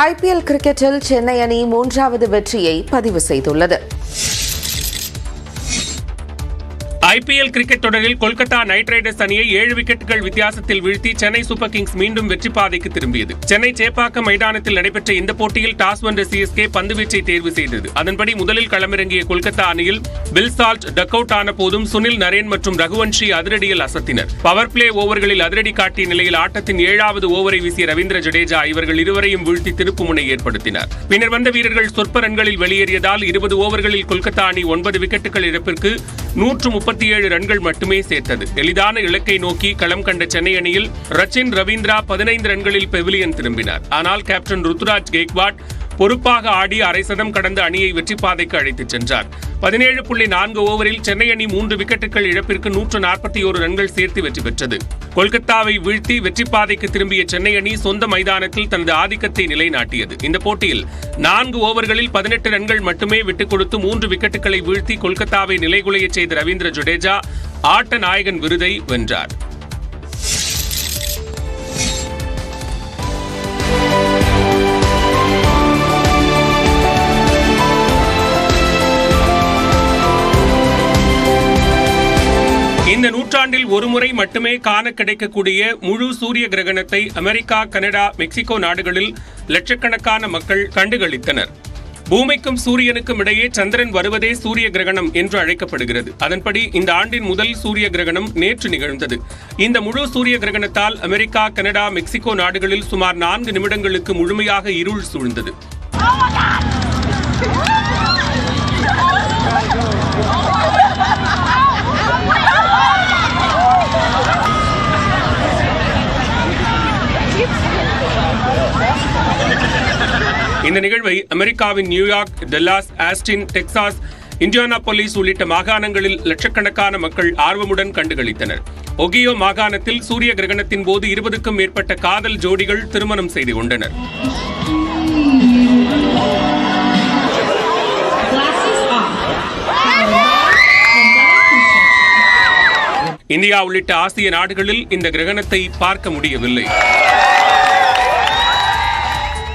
IPL கிரிக்கெட்டில் சென்னை அணி 3வது வெற்றியை பதிவு செய்துள்ளது. IPL கிரிக்கெட் தொடரில் கொல்கத்தா நைட் ரைடர்ஸ் அணியை 7 விக்கெட்டுகள் வித்தியாசத்தில் வீழ்த்தி சென்னை சூப்பர் கிங்ஸ் மீண்டும் வெற்றி பாதைக்கு திரும்பியது. சென்னை சேப்பாக்கம் மைதானத்தில் நடைபெற்ற இந்த போட்டியில் டாஸ் வென்ற CSK பந்துவீச்சை தேர்வு செய்தது. அதன்படி முதலில் களமிறங்கிய கொல்கத்தா அணியில் பில் சால்ட் டக் அவுட் ஆன போதும் சுனில் நரேன் மற்றும் ரகுவன்ஷி அதிரடியில் அசத்தினர். பவர் பிளே ஓவர்களில் அதிரடி காட்டிய நிலையில் ஆட்டத்தின் 7வது ஓவரை வீசிய ரவீந்திர ஜடேஜா இவர்கள் இருவரையும் வீழ்த்தி திருப்புமுனை ஏற்படுத்தினார். பின்னர் வந்த வீரர்கள் சொற்ப ரன்களில் வெளியேறியதால் 20 ஓவர்களில் கொல்கத்தா அணி 9 விக்கெட்டுகள் இழப்பிற்கு 137 ரன்கள் மட்டுமே சேர்த்தது. எளிதான இலக்கை நோக்கி களம் கண்ட சென்னை அணியில் ரச்சின் ரவீந்திரா 15 ரன்களில் பெவிலியன் திரும்பினார். ஆனால் கேப்டன் ருத்துராஜ் கெய்க்வாட் பொறுப்பாக ஆடி அரை சதம் கடந்த அணியை வெற்றி பாதைக்கு அழைத்துச் சென்றார். 17.4 ஓவரில் சென்னை அணி 3 விக்கெட்டுகள் இழப்பிற்கு 141 ரன்கள் சேர்த்து வெற்றி பெற்றது. கொல்கத்தாவை வீழ்த்தி வெற்றி பாதைக்கு திரும்பிய சென்னை அணி சொந்த மைதானத்தில் தனது ஆதிக்கத்தை நிலைநாட்டியது. இந்த போட்டியில் 4 ஓவர்களில் 18 ரன்கள் மட்டுமே விட்டுக் கொடுத்து 3 விக்கெட்டுகளை வீழ்த்தி கொல்கத்தாவை நிலைகுலைய செய்த ரவீந்திர ஜடேஜா ஆட்ட நாயகன் விருதை வென்றார். இந்த நூற்றாண்டில் ஒருமுறை மட்டுமே காண கிடைக்கக்கூடிய முழு சூரிய கிரகணத்தை அமெரிக்கா, கனடா, மெக்சிகோ நாடுகளில் லட்சக்கணக்கான மக்கள் கண்டுகளித்தனர். பூமிக்கும் சூரியனுக்கும் இடையே சந்திரன் வருவதே சூரிய கிரகணம் என்று அழைக்கப்படுகிறது. அதன்படி இந்த ஆண்டின் முதல் சூரிய கிரகணம் நேற்று நிகழ்ந்தது. இந்த முழு சூரிய கிரகணத்தால் அமெரிக்கா, கனடா, மெக்சிகோ நாடுகளில் சுமார் 4 நிமிடங்களுக்கு முழுமையாக இருள் சூழ்ந்தது. இந்த நிகழ்வை அமெரிக்காவின் New York, Dallas, Austin, Texas, Indianapolis உள்ளிட்ட மாகாணங்களில் லட்சக்கணக்கான மக்கள் ஆர்வமுடன் கண்டுகளித்தனர். ஒகியோ மாகாணத்தில் சூரிய கிரகணத்தின் போது 20க்கும் மேற்பட்ட காதல் ஜோடிகள் திருமணம் செய்து கொண்டனர். இந்தியா உள்ளிட்ட ஆசிய நாடுகளில் இந்த கிரகணத்தை பார்க்க முடியவில்லை.